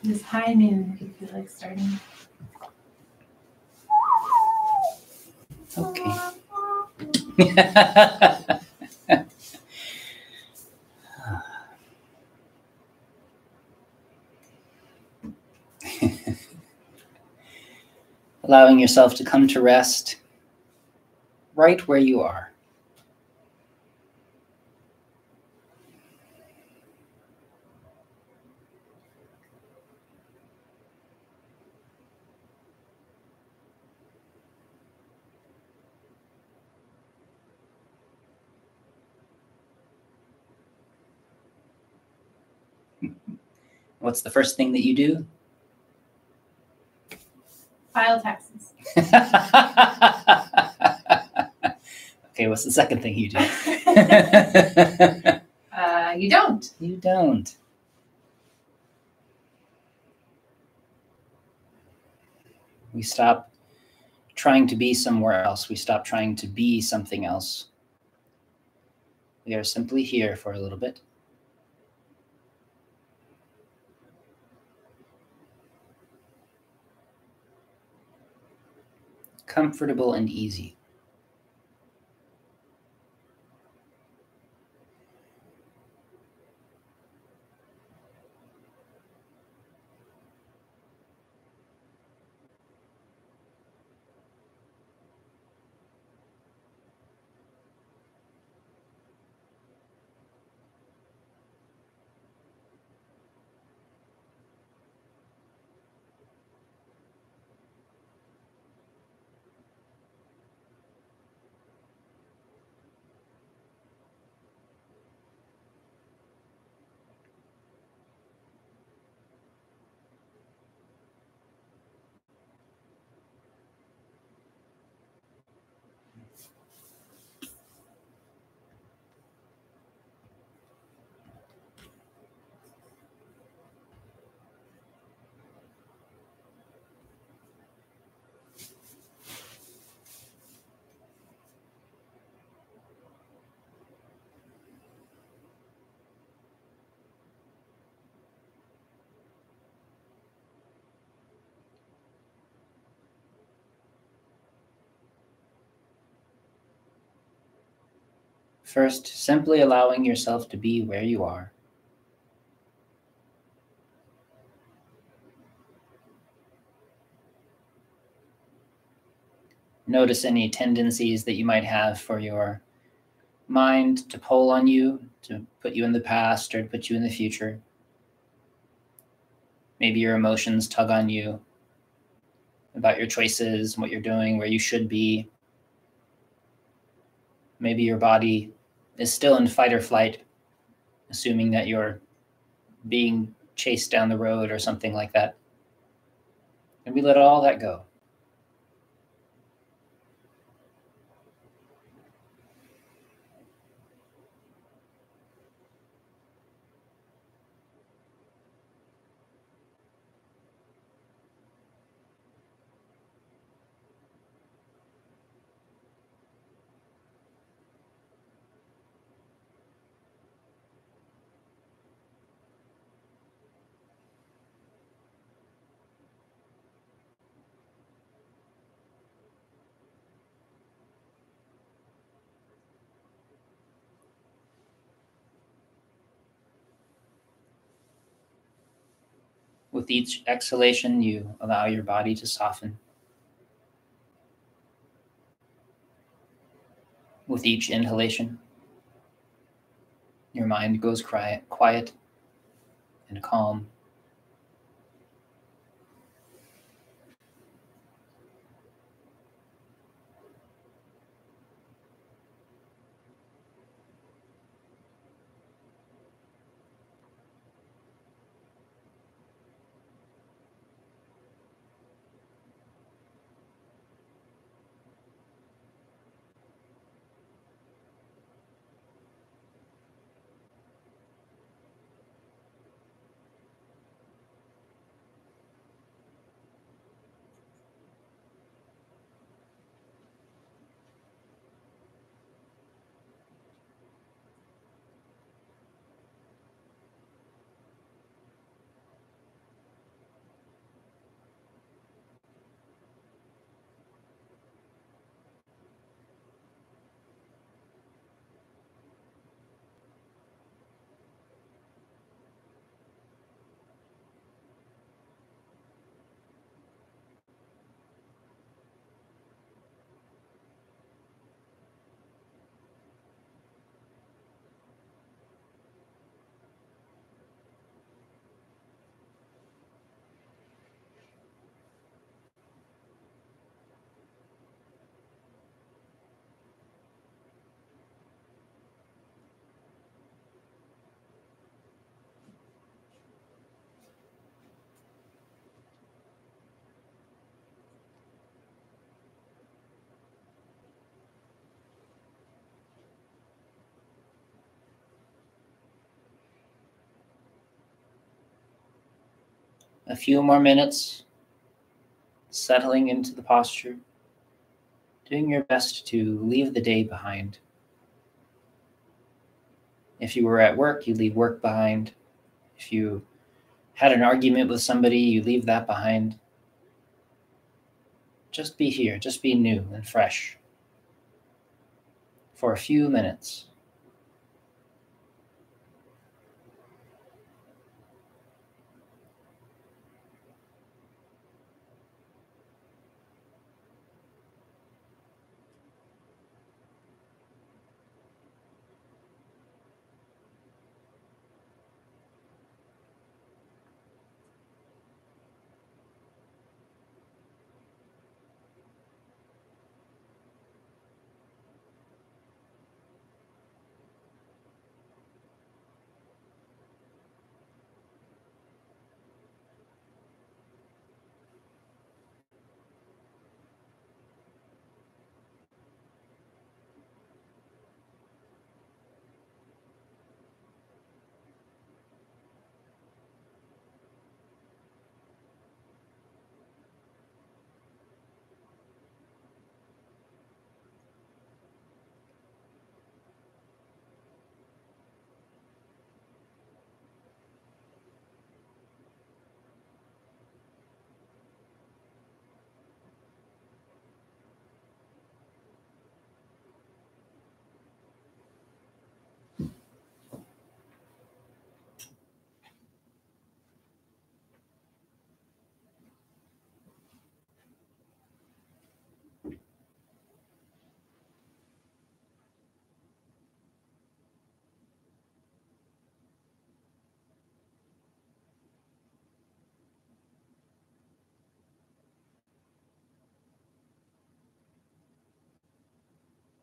This high noon, if you feel like starting. Okay. Allowing yourself to come to rest right where you are. What's the first thing that you do? File taxes. Okay, what's the second thing you do? You don't. You don't. We stop trying to be somewhere else. We stop trying to be something else. We are simply here for a little bit. Comfortable and easy. First, simply allowing yourself to be where you are. Notice any tendencies that you might have for your mind to pull on you, to put you in the past or to put you in the future. Maybe your emotions tug on you about your choices, what you're doing, where you should be. Maybe your body is still in fight or flight, assuming that you're being chased down the road or something like that. And we let all that go. With each exhalation, you allow your body to soften. With each inhalation, your mind goes quiet and calm. A few more minutes, settling into the posture, doing your best to leave the day behind. If you were at work, you leave work behind. If you had an argument with somebody, you leave that behind. Just be here, just be new and fresh for a few minutes.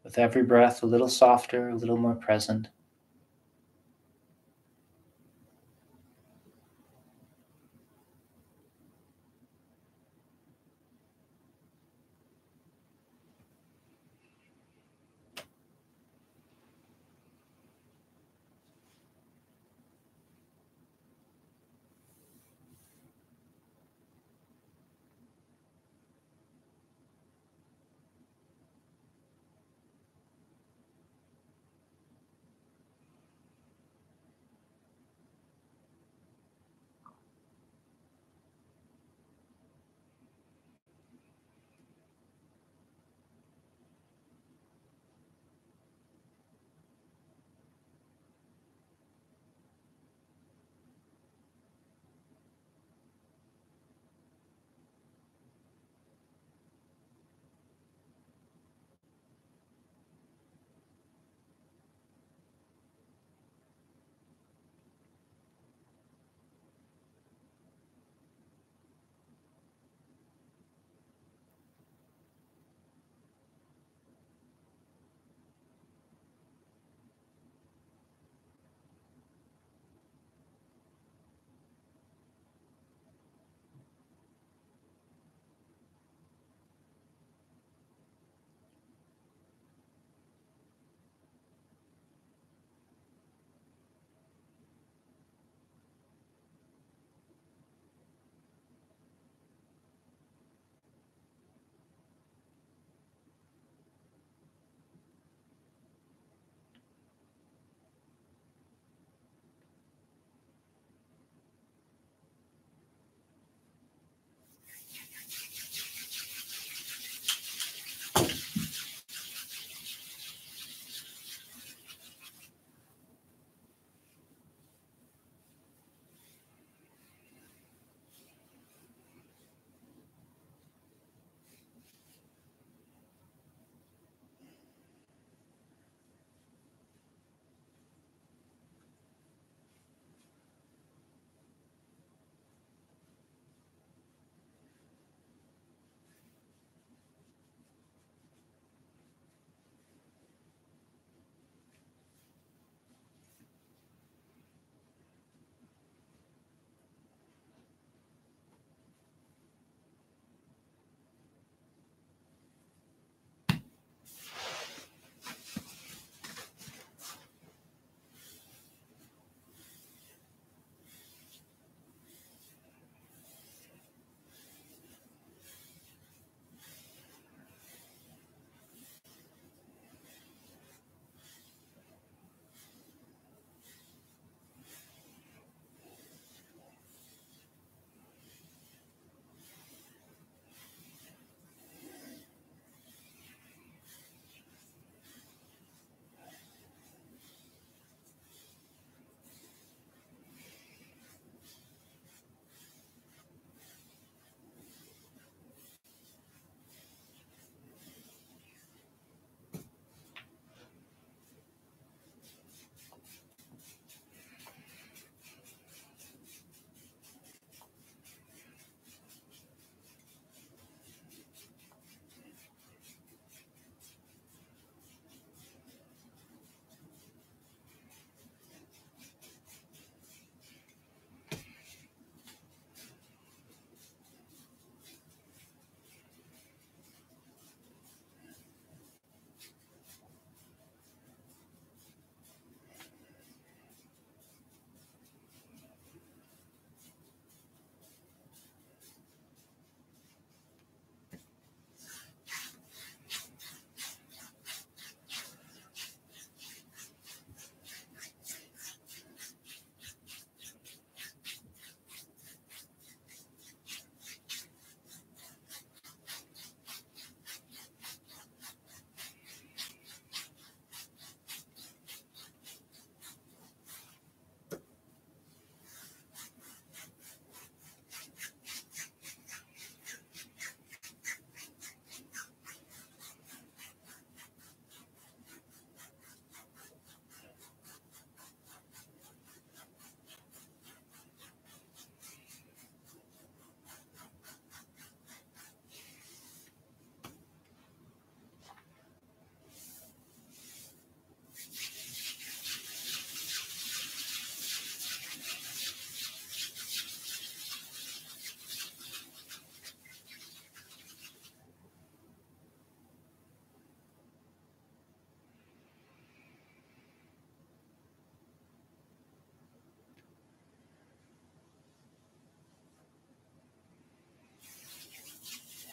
With every breath, a little softer, a little more present.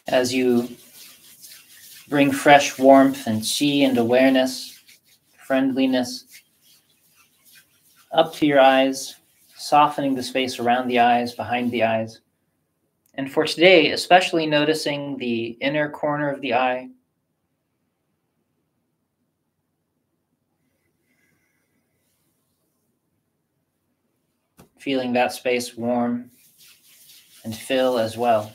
As you bring fresh warmth and qi and awareness, friendliness up to your eyes, softening the space around the eyes, behind the eyes. And for today, especially noticing the inner corner of the eye. Feeling that space warm and fill as well.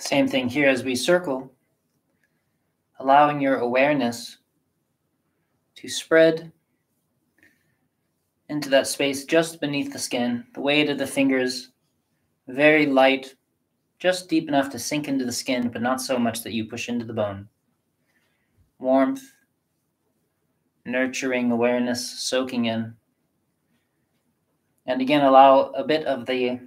Same thing here as we circle, allowing your awareness to spread into that space just beneath the skin, the weight of the fingers, very light, just deep enough to sink into the skin, but not so much that you push into the bone. Warmth, nurturing awareness, soaking in. And again, allow a bit of the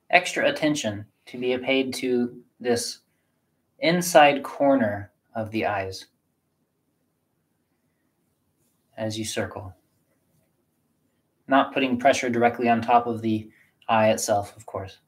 extra attention to be paid to this inside corner of the eyes as you circle. Not putting pressure directly on top of the eye itself, of course.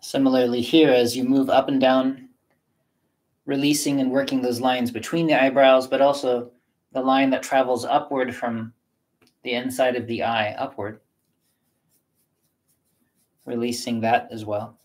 Similarly here, as you move up and down, releasing and working those lines between the eyebrows, but also the line that travels upward from the inside of the eye, upward. Releasing that as well.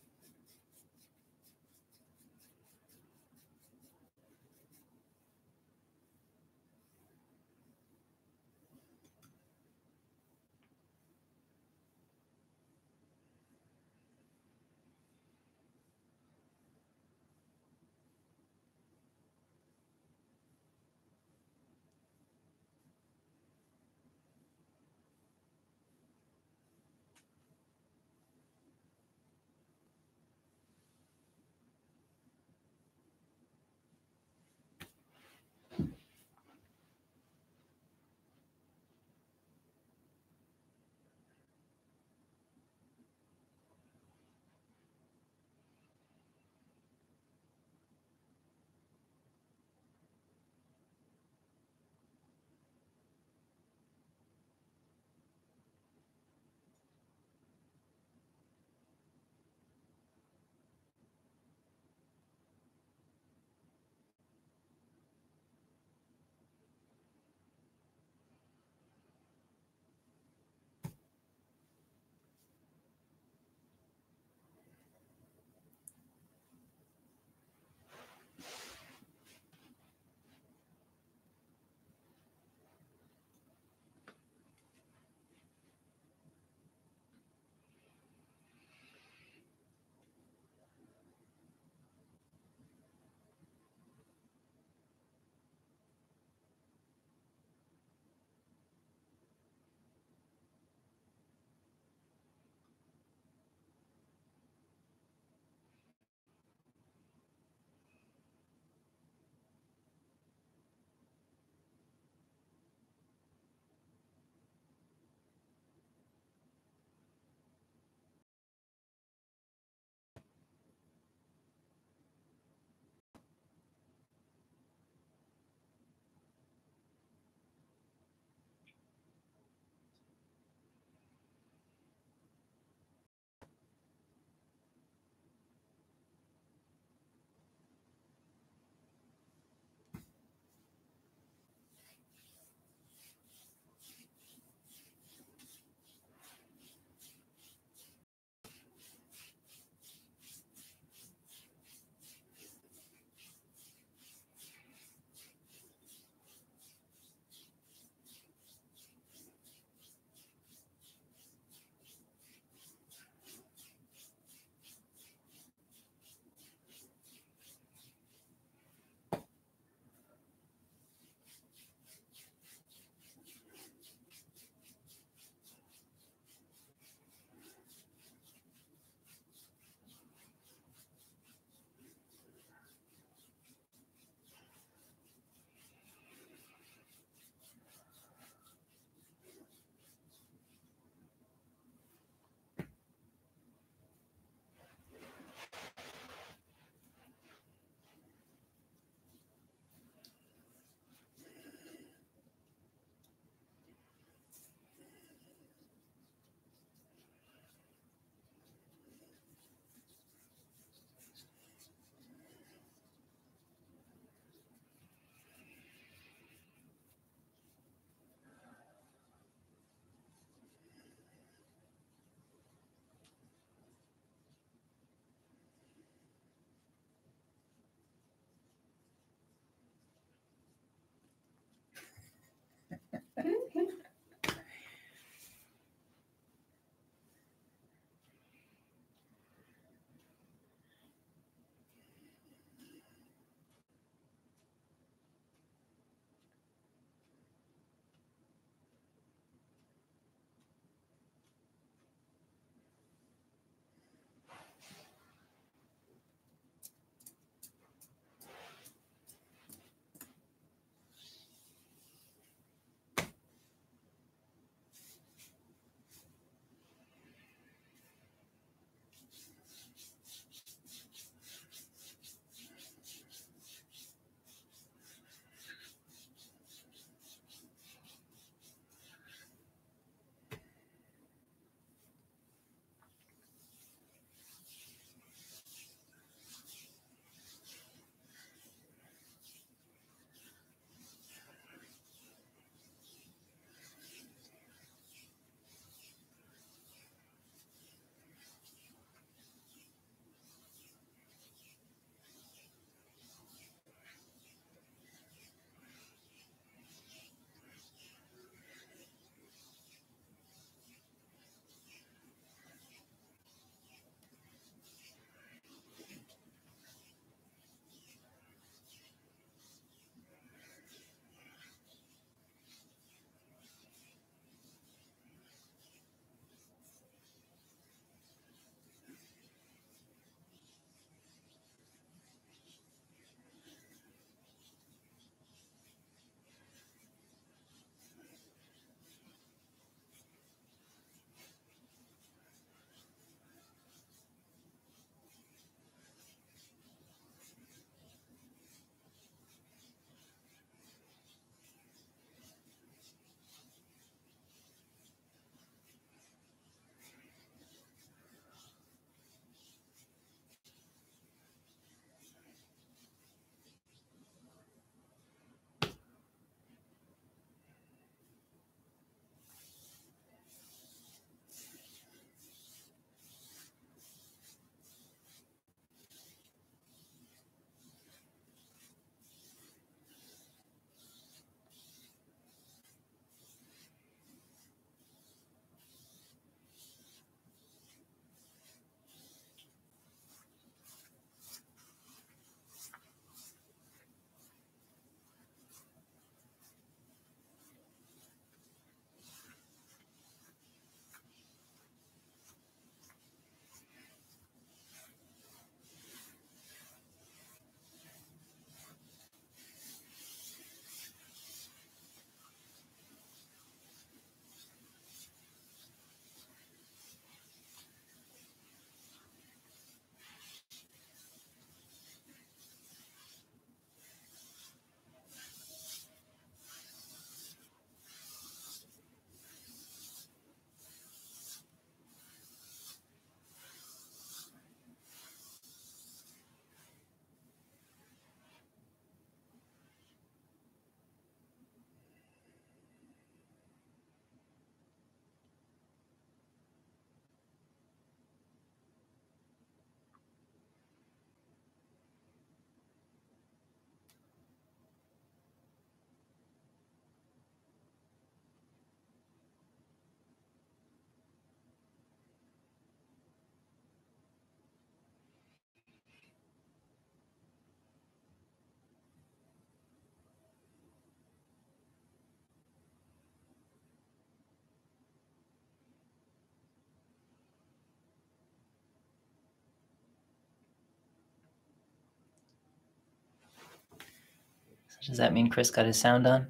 Does that mean Chris got his sound on?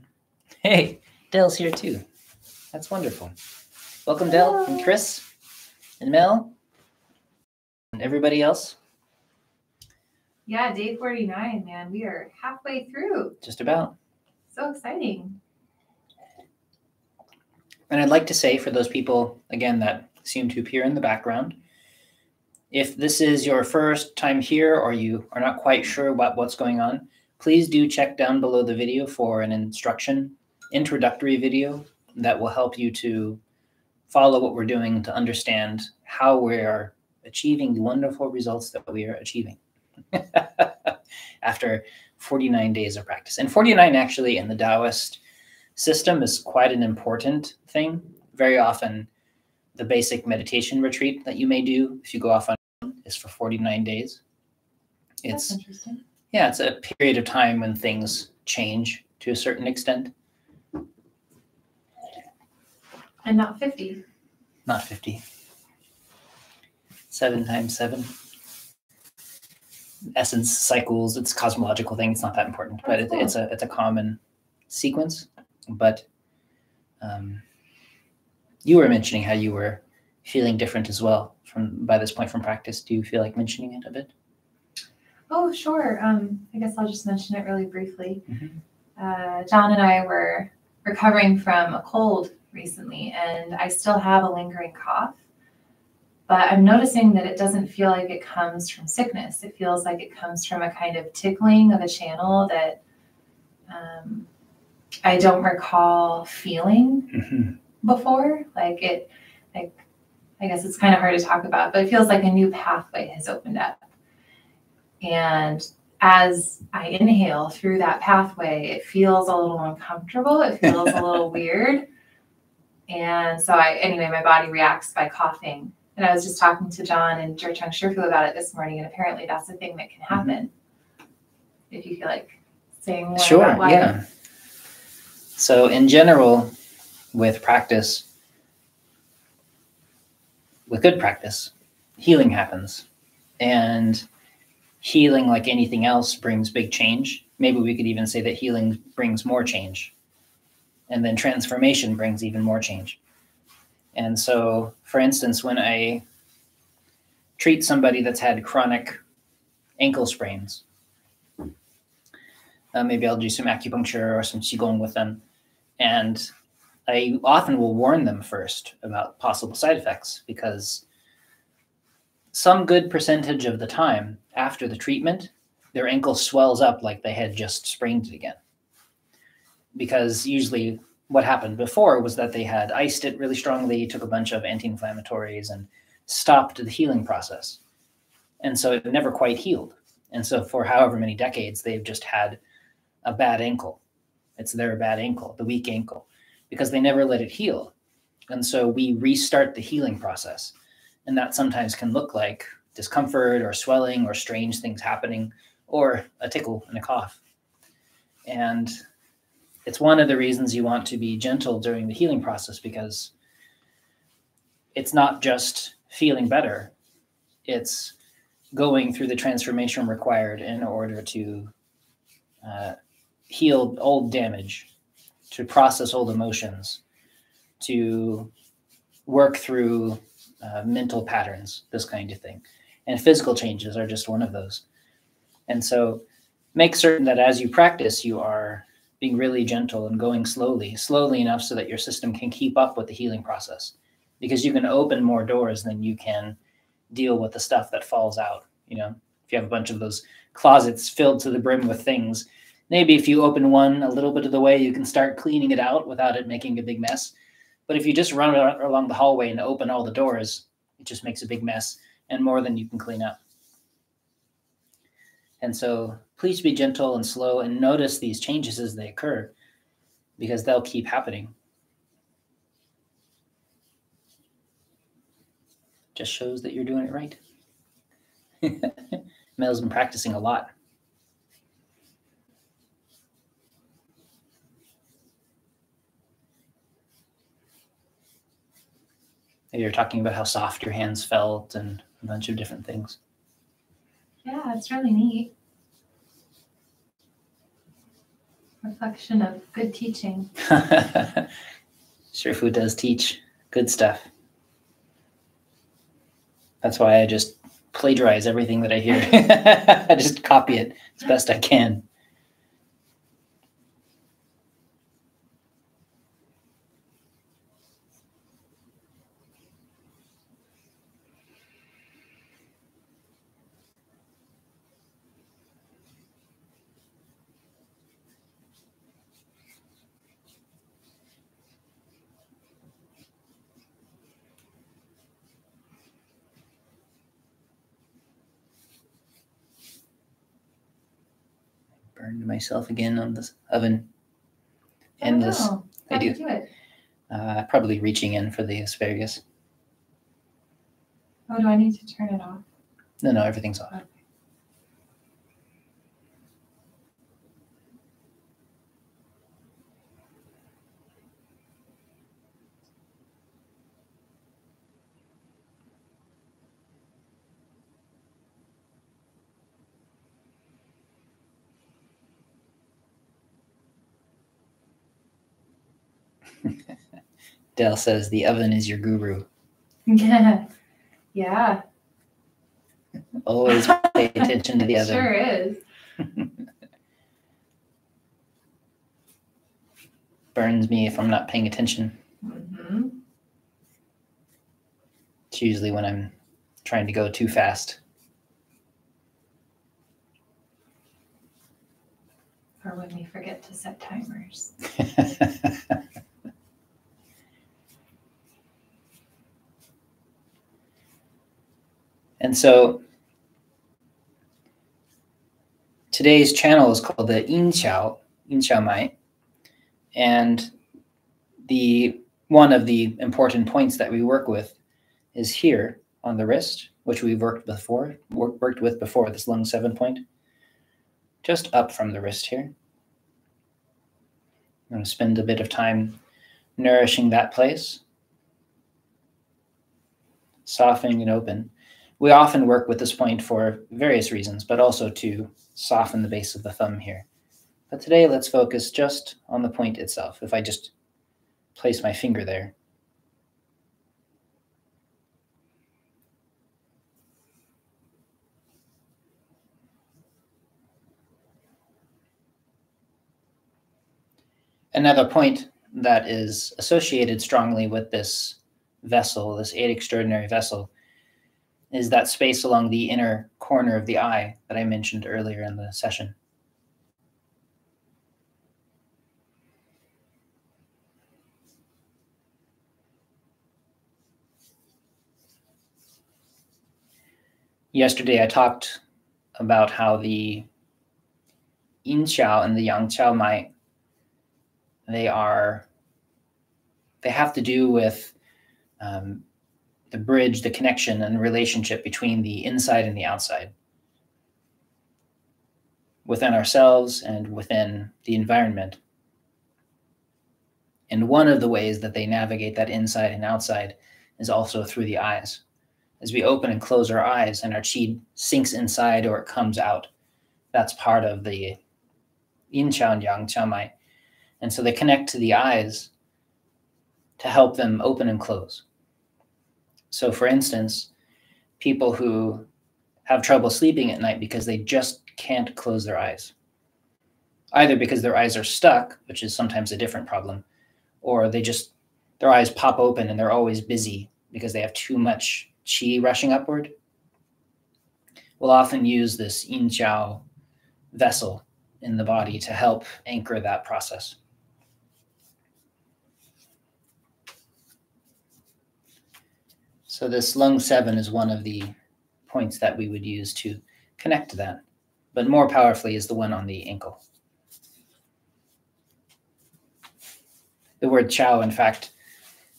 Hey, Dell's here too. That's wonderful. Welcome, Del and Chris and Mel and everybody else. Yeah, day 49, man. We are halfway through. Just about. So exciting. And I'd like to say for those people, again, that seem to appear in the background, if this is your first time here or you are not quite sure about what's going on, please do check down below the video for an introductory video that will help you to follow what we're doing to understand how we are achieving the wonderful results that we are achieving after 49 days of practice. And 49 actually in the Daoist system is quite an important thing. Very often, the basic meditation retreat that you may do if you go off on your own is for 49 days. That's interesting. Yeah, it's a period of time when things change to a certain extent. And not 50. Not 50. 7 times 7. Essence, cycles, it's a cosmological thing. It's not that important, but it's a common sequence. But you were mentioning how you were feeling different as well by this point from practice. Do you feel like mentioning it a bit? Oh, sure. I guess I'll just mention it really briefly. Mm-hmm. John and I were recovering from a cold recently, and I still have a lingering cough. But I'm noticing that it doesn't feel like it comes from sickness. It feels like it comes from a kind of tickling of a channel that I don't recall feeling before. I guess it's kind of hard to talk about, but it feels like a new pathway has opened up. And as I inhale through that pathway, it feels a little uncomfortable. It feels a little weird. And so anyway, my body reacts by coughing. And I was just talking to John and ZhiCheng Shifu about it this morning, and apparently that's a thing that can happen. If you feel like saying more about why. Yeah. So in general, with practice, with good practice, healing happens. And healing, like anything else, brings big change. Maybe we could even say that healing brings more change. And then transformation brings even more change. And so, for instance, when I treat somebody that's had chronic ankle sprains, maybe I'll do some acupuncture or some Qigong with them. And I often will warn them first about possible side effects, because some good percentage of the time after the treatment, their ankle swells up like they had just sprained it again. Because usually what happened before was that they had iced it really strongly, took a bunch of anti-inflammatories, and stopped the healing process. And so it never quite healed. And so for however many decades, they've just had a bad ankle. It's their bad ankle, the weak ankle, because they never let it heal. And so we restart the healing process. And that sometimes can look like discomfort or swelling or strange things happening, or a tickle and a cough. And it's one of the reasons you want to be gentle during the healing process, because it's not just feeling better. It's going through the transformation required in order to heal old damage, to process old emotions, to work through mental patterns, this kind of thing. And physical changes are just one of those. And so make certain that as you practice, you are being really gentle and going slowly enough so that your system can keep up with the healing process, because you can open more doors than you can deal with the stuff that falls out. You know, if you have a bunch of those closets filled to the brim with things, maybe if you open one a little bit of the way, you can start cleaning it out without it making a big mess. But if you just run along the hallway and open all the doors, it just makes a big mess and more than you can clean up. And so please be gentle and slow and notice these changes as they occur, because they'll keep happening. Just shows that you're doing it right. Mel's been practicing a lot. You're talking about how soft your hands felt and a bunch of different things. Yeah, it's really neat. Reflection of good teaching. Shifu does teach good stuff. That's why I just plagiarize everything that I hear. I just copy it as best I can. Burned myself again on this oven. Endless How do you do it? Probably reaching in for the asparagus. Oh, do I need to turn it off? No, everything's off. Okay. Dell says the oven is your guru. Yeah. Always pay attention to the oven. Sure is. Burns me if I'm not paying attention. Mm-hmm. It's usually when I'm trying to go too fast. Or when we forget to set timers. And so today's channel is called the Yin Qiao Mai. And one of the important points that we work with is here on the wrist, which we've worked with before, this lung 7 point, just up from the wrist here. I'm going to spend a bit of time nourishing that place, softening it open. We often work with this point for various reasons, but also to soften the base of the thumb here. But today, let's focus just on the point itself. If I just place my finger there. Another point that is associated strongly with this vessel, this eight extraordinary vessel, is that space along the inner corner of the eye that I mentioned earlier in the session. Yesterday, I talked about how the Yin Qiao and the Yang Qiao Mai, they have to do with the bridge, the connection and relationship between the inside and the outside, within ourselves and within the environment. And one of the ways that they navigate that inside and outside is also through the eyes. As we open and close our eyes and our qi sinks inside or it comes out, that's part of the Yin Qiao and Yang Qiao Mai. And so they connect to the eyes to help them open and close. So for instance, people who have trouble sleeping at night because they just can't close their eyes, either because their eyes are stuck, which is sometimes a different problem, or their eyes pop open and they're always busy because they have too much qi rushing upward. We'll often use this Yin Qiao vessel in the body to help anchor that process. So this lung 7 is one of the points that we would use to connect to that, but more powerfully is the one on the ankle. The word Qiao, in fact,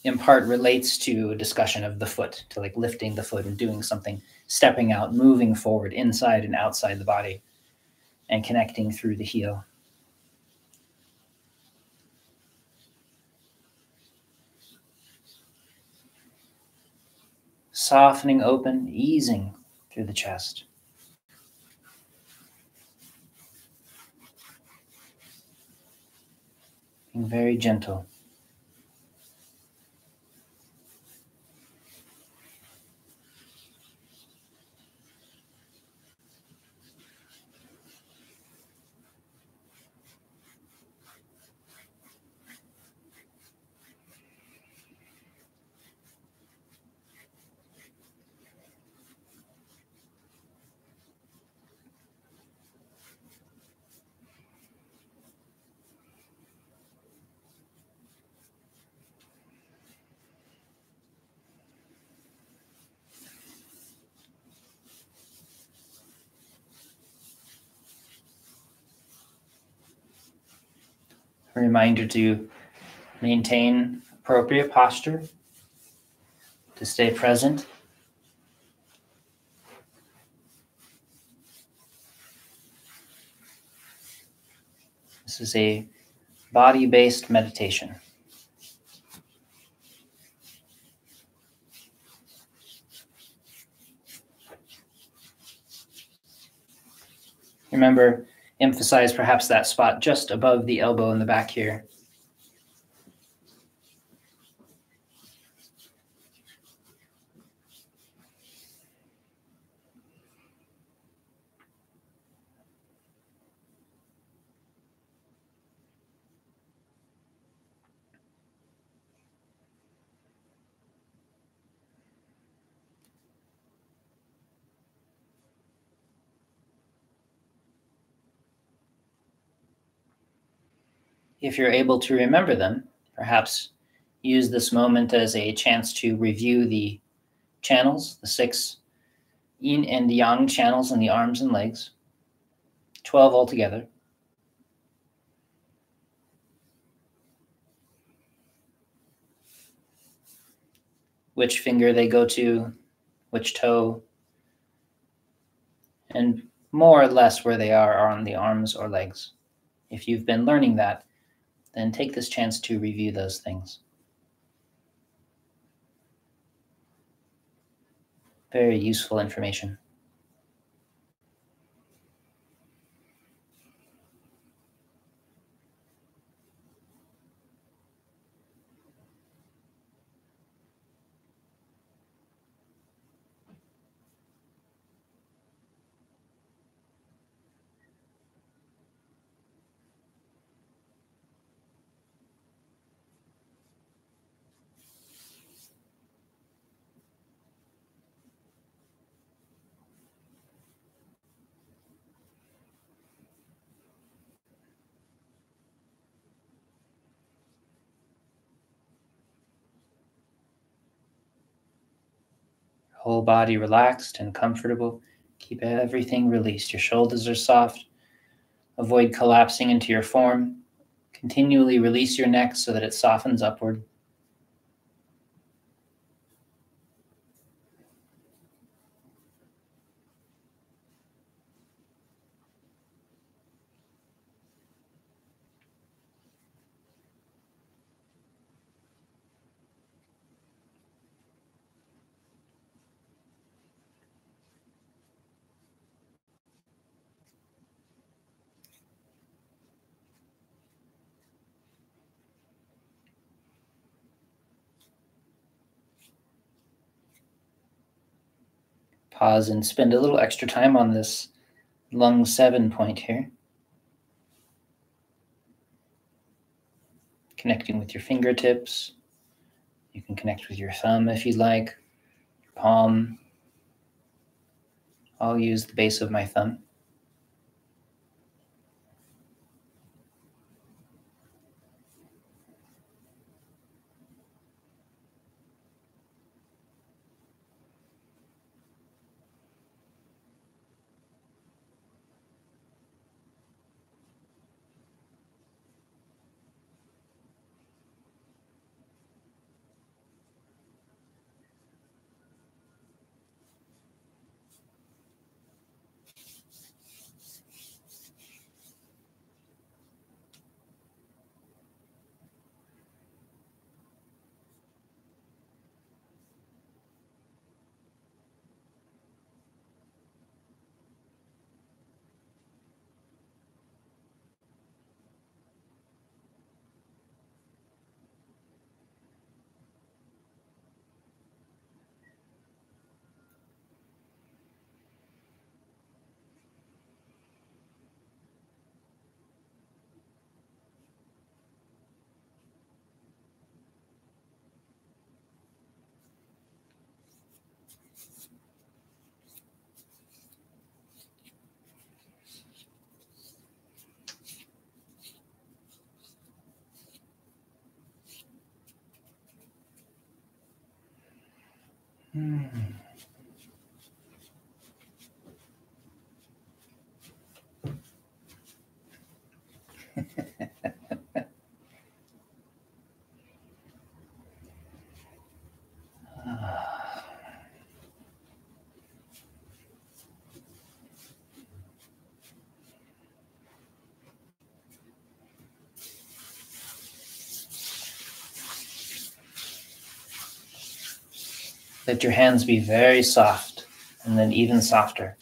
in part relates to a discussion of the foot, to like lifting the foot and doing something, stepping out, moving forward inside and outside the body, and connecting through the heel. Softening open, easing through the chest. Being very gentle. A reminder to Maintain appropriate posture to stay present. This is a body-based meditation. Remember, emphasize perhaps that spot just above the elbow in the back here. If you're able to remember them, perhaps use this moment as a chance to review the channels, the 6 yin and yang channels in the arms and legs, 12 altogether. Which finger they go to, which toe, and more or less where they are on the arms or legs. If you've been learning that, then take this chance to review those things. Very useful information. Whole body relaxed and comfortable. Keep everything released. Your shoulders are soft. Avoid collapsing into your form. Continually release your neck so that it softens upward. Pause and spend a little extra time on this lung 7 point here. Connecting with your fingertips. You can connect with your thumb if you'd like, your palm. I'll use the base of my thumb. Let your hands be very soft and then even softer.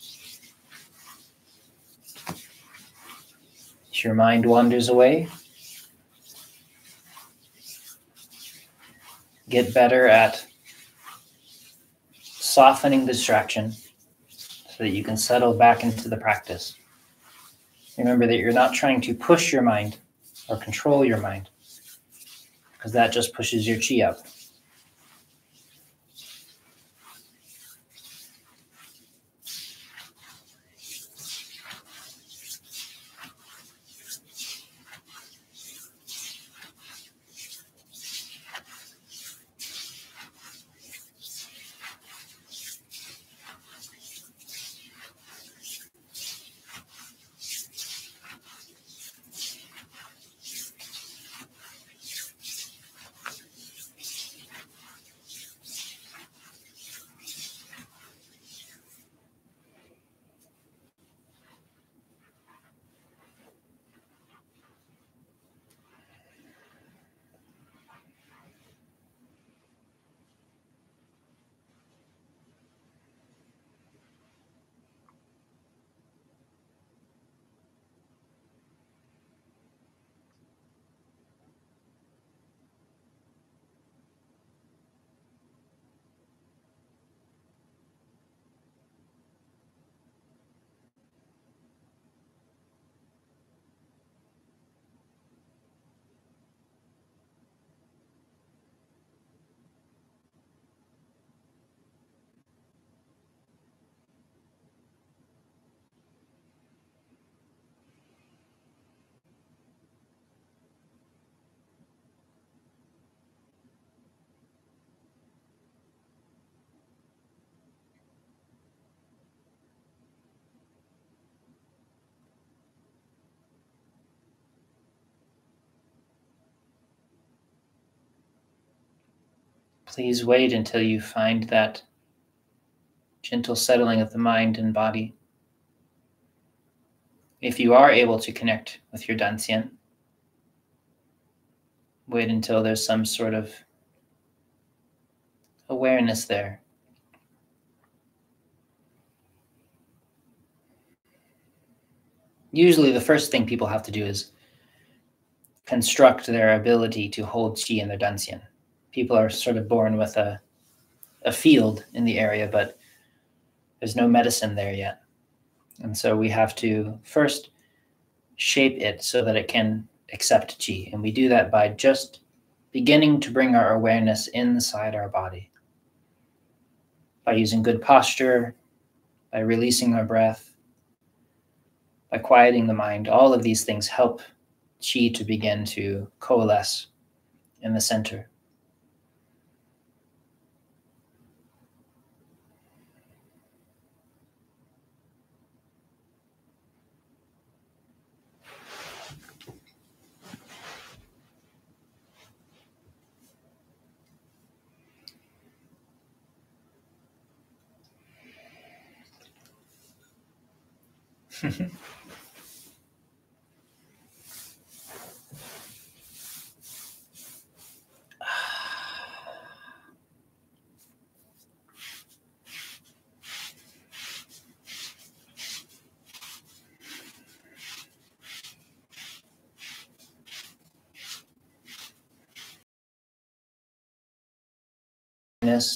As your mind wanders away, get better at softening the distraction so that you can settle back into the practice. Remember that you're not trying to push your mind or control your mind, because that just pushes your chi up. Please wait until you find that gentle settling of the mind and body. If you are able to connect with your dantian, wait until there's some sort of awareness there. Usually the first thing people have to do is construct their ability to hold qi in their dantian. People are sort of born with a field in the area, but there's no medicine there yet. And so we have to first shape it so that it can accept qi. And we do that by just beginning to bring our awareness inside our body. By using good posture, by releasing our breath, by quieting the mind. All of these things help qi to begin to coalesce in the center.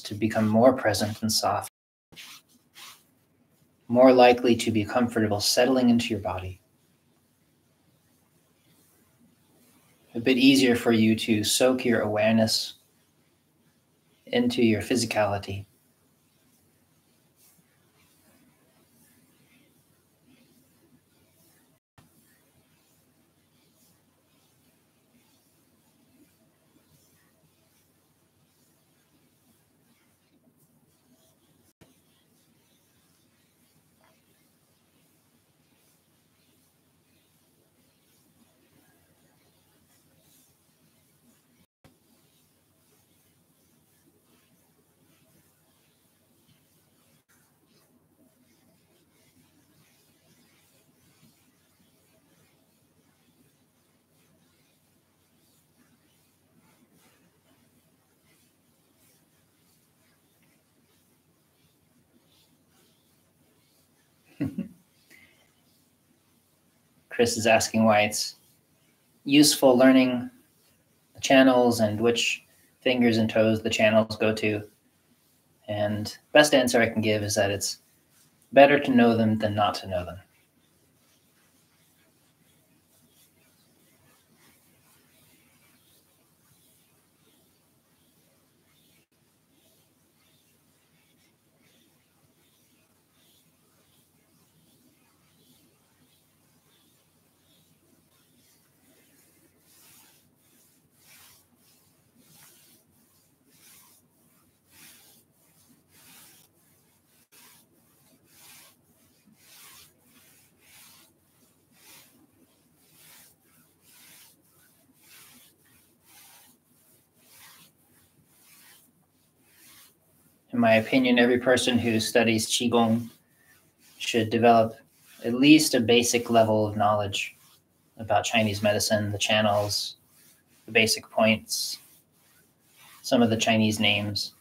To become more present and soft, more likely to be comfortable settling into your body. A bit easier for you to soak your awareness into your physicality. Chris is asking why it's useful learning the channels and which fingers and toes the channels go to. And best answer I can give is that it's better to know them than not to know them. In my opinion, every person who studies Qigong should develop at least a basic level of knowledge about Chinese medicine, the channels, the basic points, some of the Chinese names.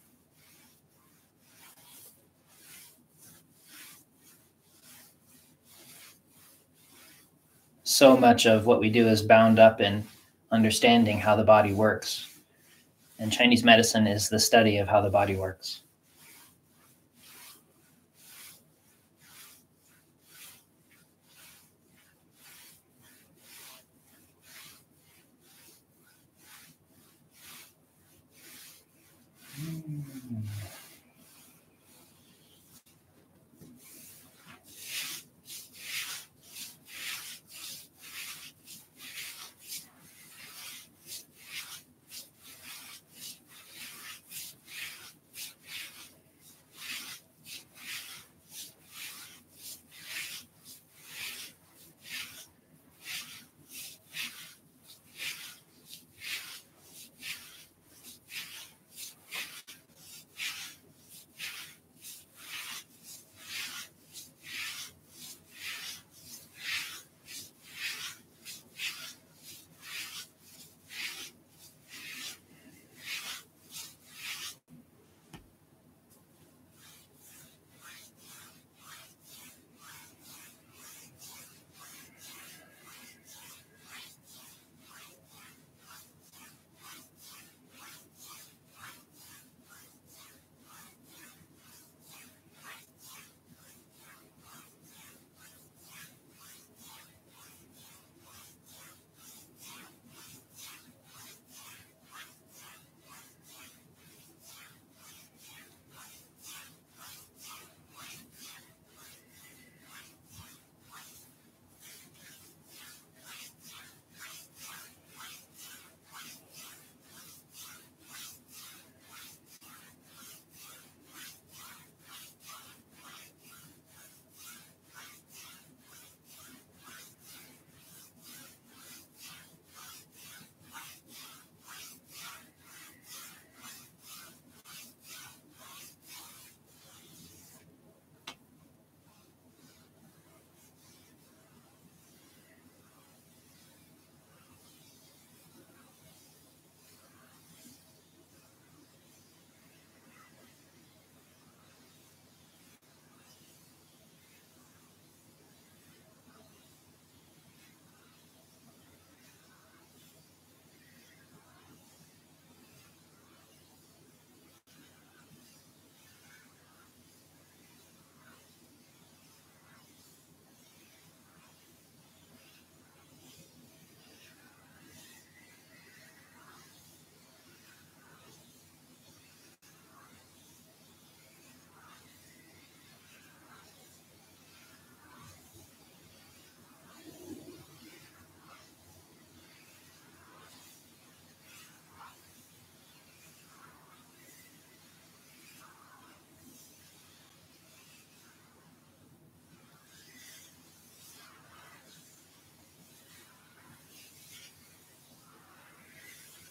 So much of what we do is bound up in understanding how the body works. And Chinese medicine is the study of how the body works.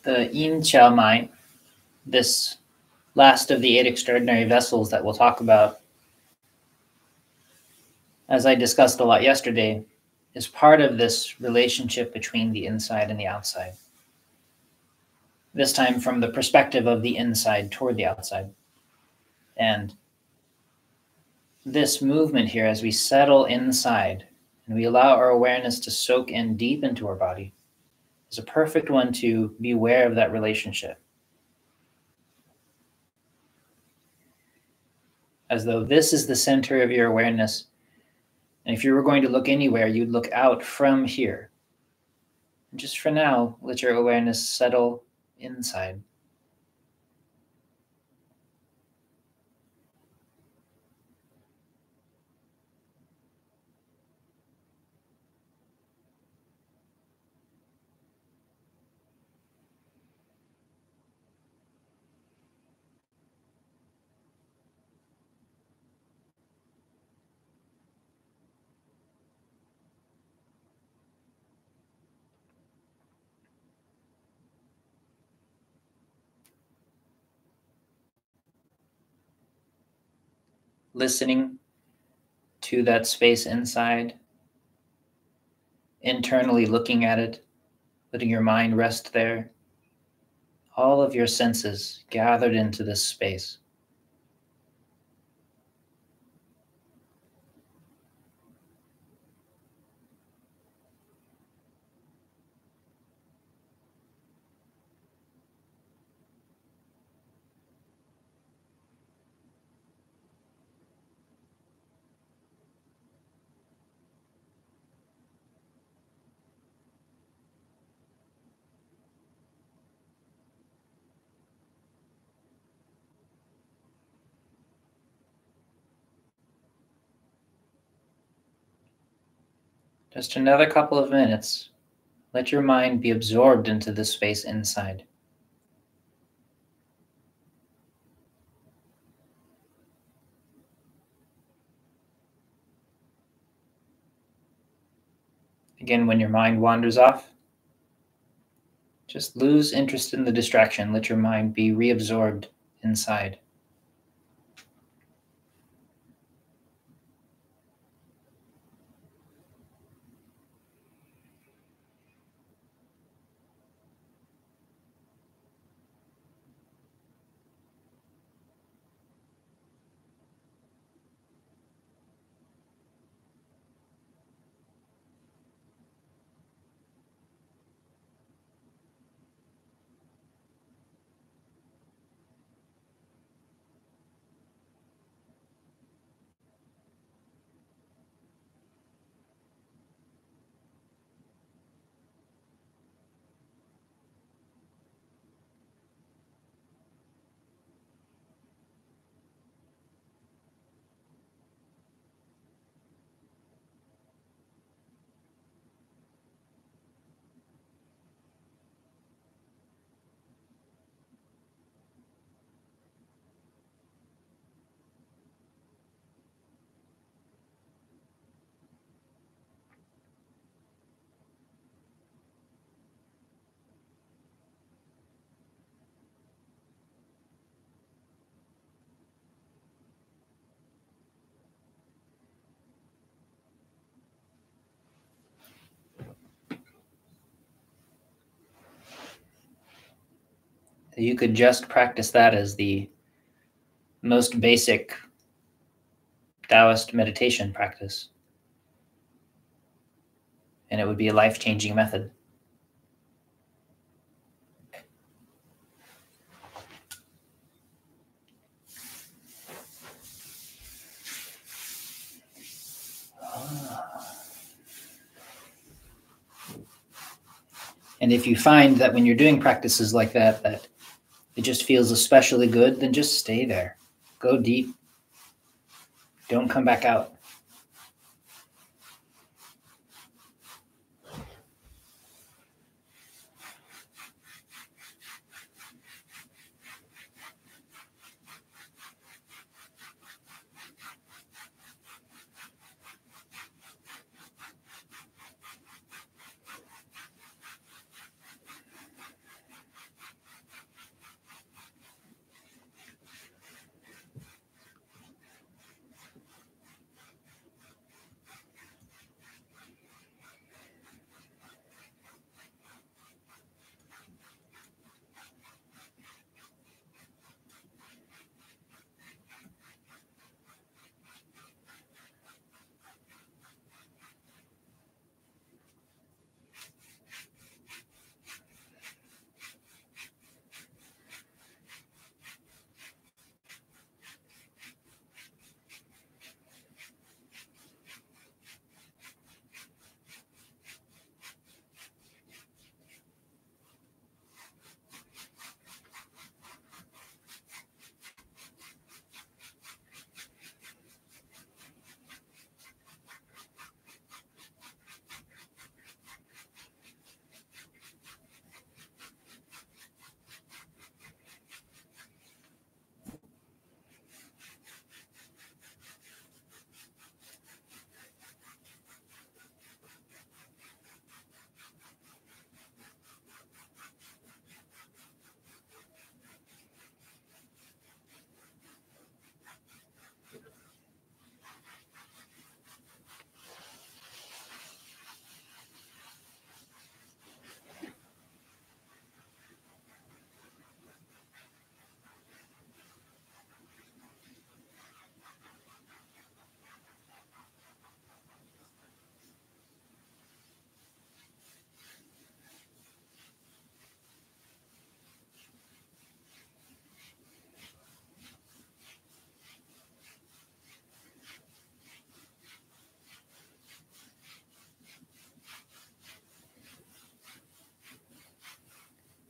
The Yin Qiao Mai, this last of the 8 extraordinary vessels that we'll talk about, as I discussed a lot yesterday, is part of this relationship between the inside and the outside. This time from the perspective of the inside toward the outside. And this movement here as we settle inside and we allow our awareness to soak in deep into our body is a perfect one to be aware of that relationship. As though this is the center of your awareness. And if you were going to look anywhere, you'd look out from here. And just for now, let your awareness settle inside. Listening to that space inside, internally looking at it, letting your mind rest there, all of your senses gathered into this space. Just another couple of minutes. Let your mind be absorbed into this space inside. Again, when your mind wanders off, just lose interest in the distraction. Let your mind be reabsorbed inside. You could just practice that as the most basic Daoist meditation practice. And it would be a life-changing method. And if you find that when you're doing practices like that, that it just feels especially good, then just stay there. Go deep. Don't come back out.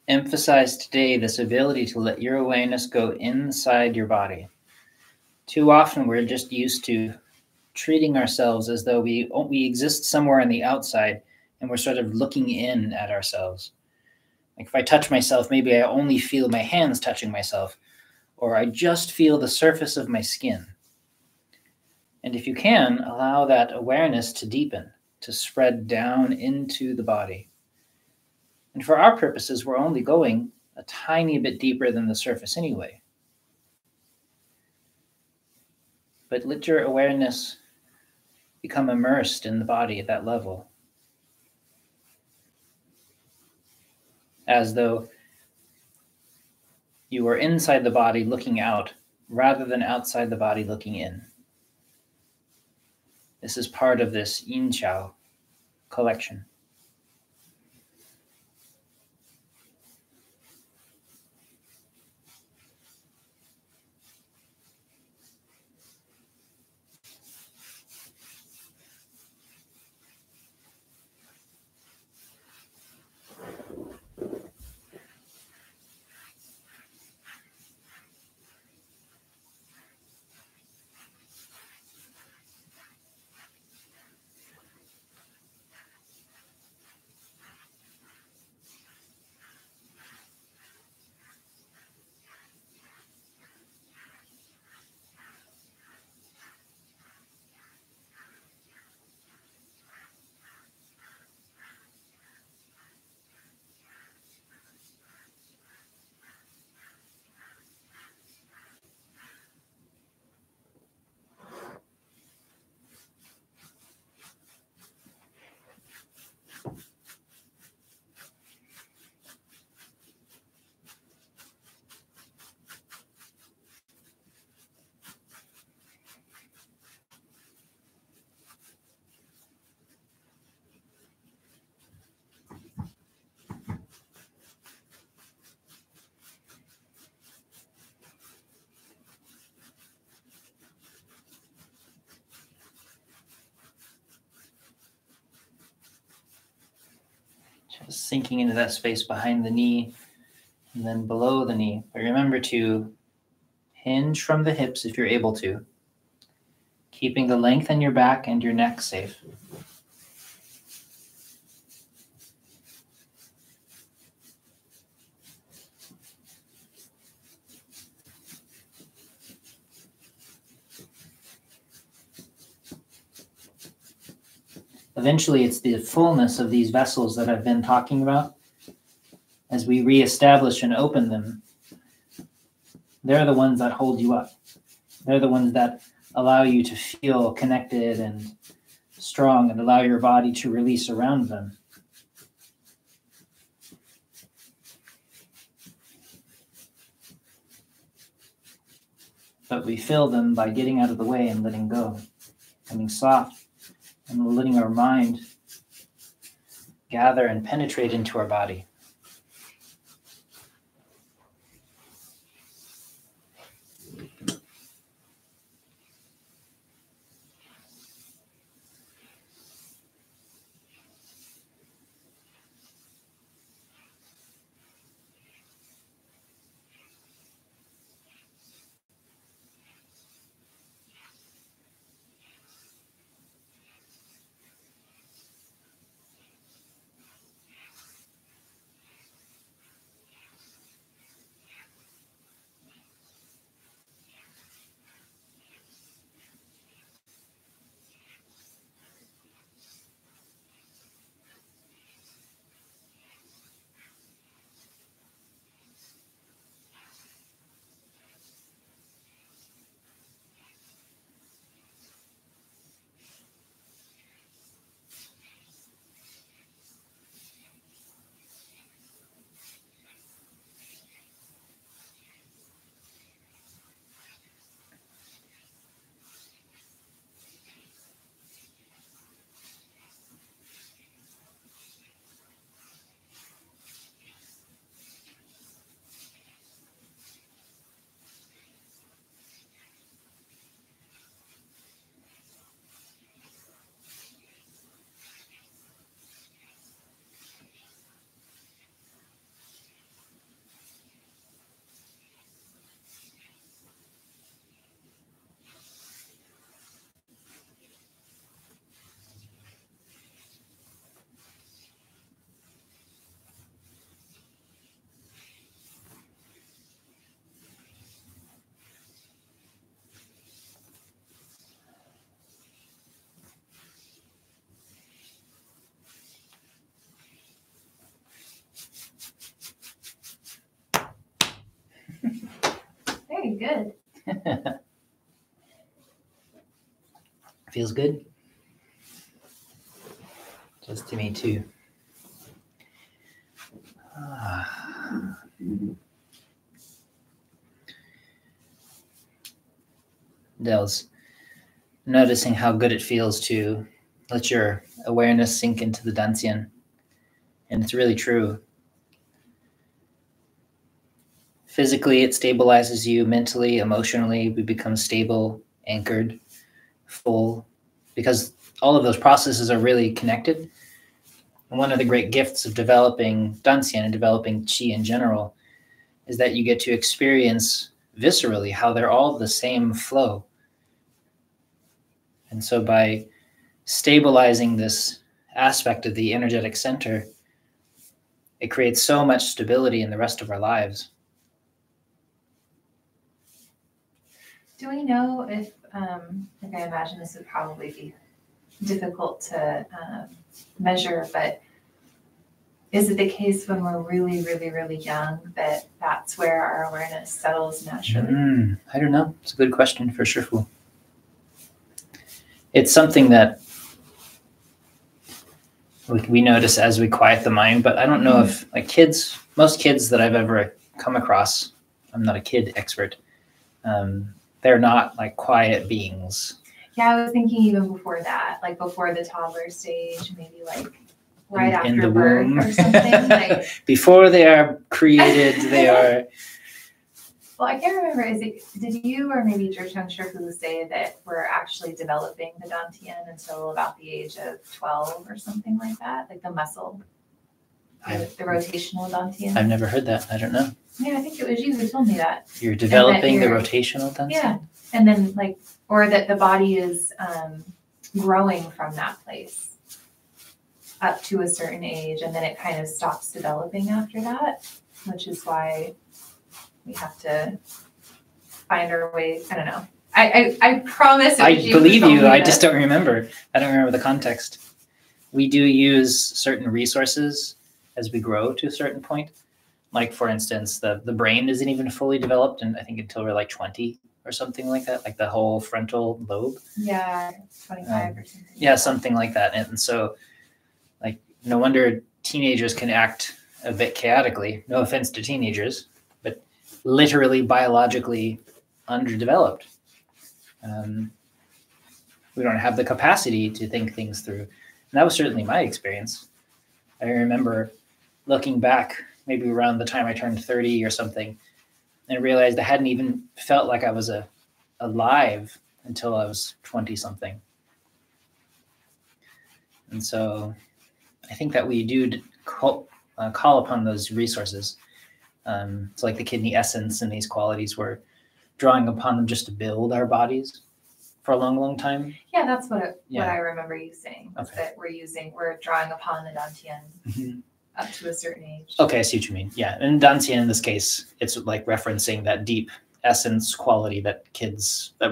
emphasize today this ability to let your awareness go inside your body. Too often we're just used to treating ourselves as though we exist somewhere on the outside and we're sort of looking in at ourselves. Like if I touch myself, maybe I only feel my hands touching myself, or I just feel the surface of my skin. And if you can, allow that awareness to deepen, to spread down into the body. And for our purposes, we're only going a tiny bit deeper than the surface anyway. But let your awareness become immersed in the body at that level, as though you are inside the body looking out, rather than outside the body looking in. This is part of this Yin Chao collection. Just sinking into that space behind the knee and then below the knee. But remember to hinge from the hips if you're able to, keeping the length in your back and your neck safe. Eventually, it's the fullness of these vessels that I've been talking about. As we reestablish and open them, they're the ones that hold you up. They're the ones that allow you to feel connected and strong and allow your body to release around them. But we fill them by getting out of the way and letting go, becoming soft, and letting our mind gather and penetrate into our body. pretty good. Feels good. Just to me too. Del's noticing how good it feels to let your awareness sink into the dantian. And it's really true. Physically, it stabilizes you. Mentally, emotionally, we become stable, anchored, full, because all of those processes are really connected. And one of the great gifts of developing dantian and developing qi in general is that you get to experience viscerally how they're all the same flow. And so by stabilizing this aspect of the energetic center, it creates so much stability in the rest of our lives. Do we know if, like I imagine this would probably be difficult to measure, but is it the case when we're really, really, really young that that's where our awareness settles naturally? I don't know. It's a good question for sure. It's something that we notice as we quiet the mind, but I don't know if like kids, most kids that I've ever come across, I'm not a kid expert, they're not like quiet beings. Yeah, I was thinking even before that, like before the toddler stage, maybe like right after in the birth womb. Or something. Like before they are created, they are. Well, I can't remember. Did you or maybe ZhiCheng Shifu say that we're actually developing the dantian until about the age of 12 or something like that, like the muscle, the rotational dantian? I've never heard that. I don't know. Yeah, I think it was you who told me that. You're developing the rotational dantian? Yeah, and then like, or that the body is growing from that place up to a certain age, and then it kind of stops developing after that, which is why we have to find our way. I don't know. I promise. I believe you. I just don't remember. I don't remember the context. We do use certain resources as we grow to a certain point. Like, for instance, the brain isn't even fully developed, and I think until we're like 20 or something like that, like the whole frontal lobe. Yeah, 25 or something. Yeah, something like that. And so, like, no wonder teenagers can act a bit chaotically. No offense to teenagers, but literally biologically underdeveloped. We don't have the capacity to think things through. And that was certainly my experience. I remember looking back maybe around the time I turned 30 or something and realized I hadn't even felt like I was alive until I was 20 something. And so I think that we do call upon those resources. It's like the kidney essence and these qualities, we're drawing upon them just to build our bodies for a long, long time. Yeah, that's what I remember you saying. Okay. That we're drawing upon the dantian up to a certain age. Okay, I see what you mean. Yeah, and dantian in this case, it's like referencing that deep essence quality that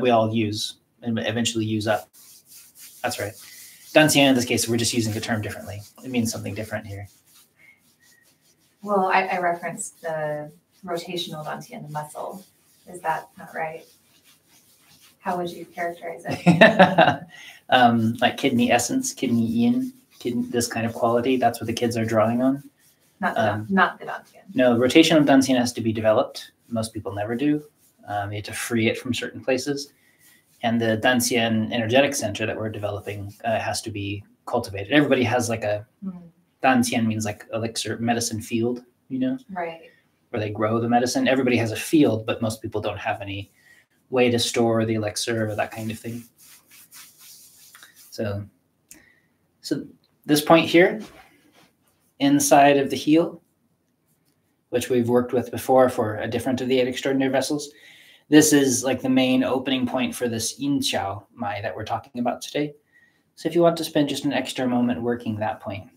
we all use and eventually use up. That's right. Dantian in this case, we're just using the term differently. It means something different here. Well, I referenced the rotational dantian, the muscle. Is that not right? How would you characterize it? Like kidney essence, kidney yin, this kind of quality. That's what the kids are drawing on. Not the dantian. No, rotational dantian has to be developed. Most people never do. You have to free it from certain places. And the dantian energetic center that we're developing has to be cultivated. Everybody has like a dantian means like elixir, medicine field, Right. Where they grow the medicine. Everybody has a field, but most people don't have any way to store the elixir or that kind of thing. So this point here, inside of the heel, which we've worked with before for a different of the 8 extraordinary vessels, this is like the main opening point for this yin qiao mai that we're talking about today. So if you want to spend just an extra moment working that point.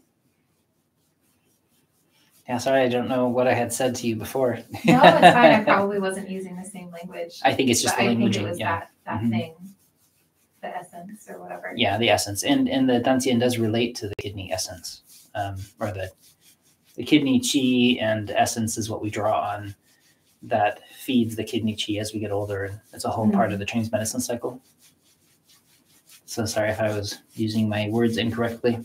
Yeah, sorry, I don't know what I had said to you before. No, it's fine. I probably wasn't using the same language. I think it's just the language. I think it was that thing, the essence or whatever. Yeah, the essence. And the dantian does relate to the kidney essence, or the kidney qi and essence is what we draw on that feeds the kidney qi as we get older. And it's a whole part of the Chinese medicine cycle. So sorry if I was using my words incorrectly.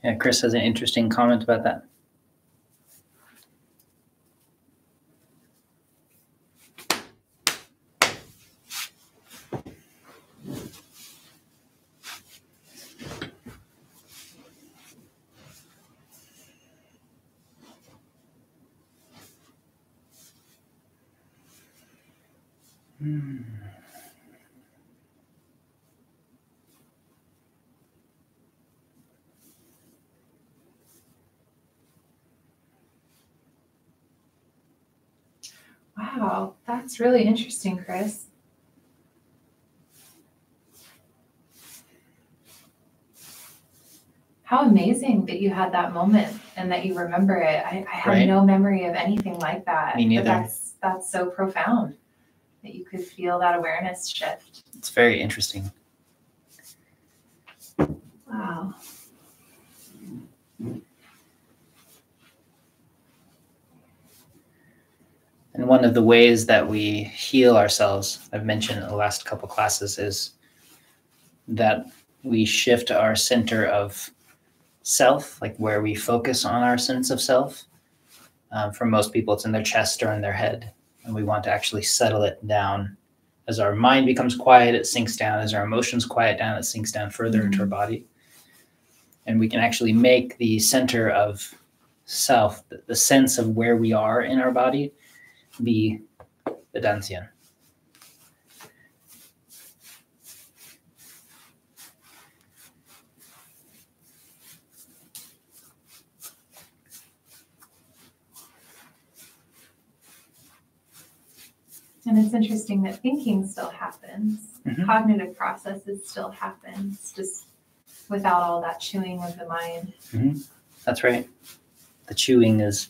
Yeah, Chris has an interesting comment about that. Wow, that's really interesting, Chris. How amazing that you had that moment and that you remember it. I have no memory of anything like that. Me neither. But that's so profound that you could feel that awareness shift. It's very interesting. Wow. And one of the ways that we heal ourselves, I've mentioned in the last couple classes, is that we shift our center of self, like where we focus on our sense of self. For most people, it's in their chest or in their head. And we want to actually settle it down. As our mind becomes quiet, it sinks down. As our emotions quiet down, it sinks down further into our body. And we can actually make the center of self, the sense of where we are in our body, be the dantian. And it's interesting that thinking still happens. Cognitive processes still happens, just without all that chewing of the mind. That's right. The chewing is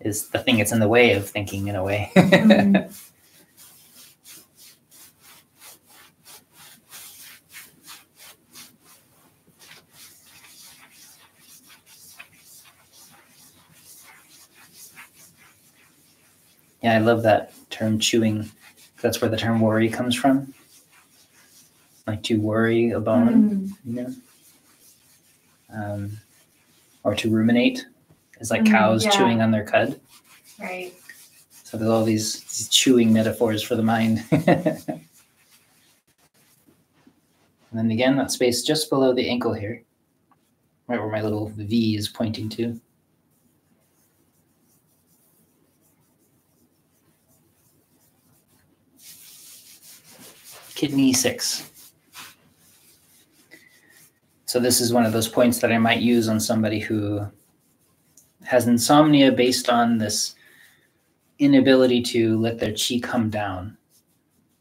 the thing that's in the way of thinking, in a way. Yeah, I love that term, chewing. That's where the term worry comes from. Like to worry a bone, you know? Or to ruminate is like cows chewing on their cud. Right. So there's all these chewing metaphors for the mind. And then again, that space just below the ankle here, right where my little V is pointing to. Kidney 6. So this is one of those points that I might use on somebody who has insomnia based on this inability to let their qi come down.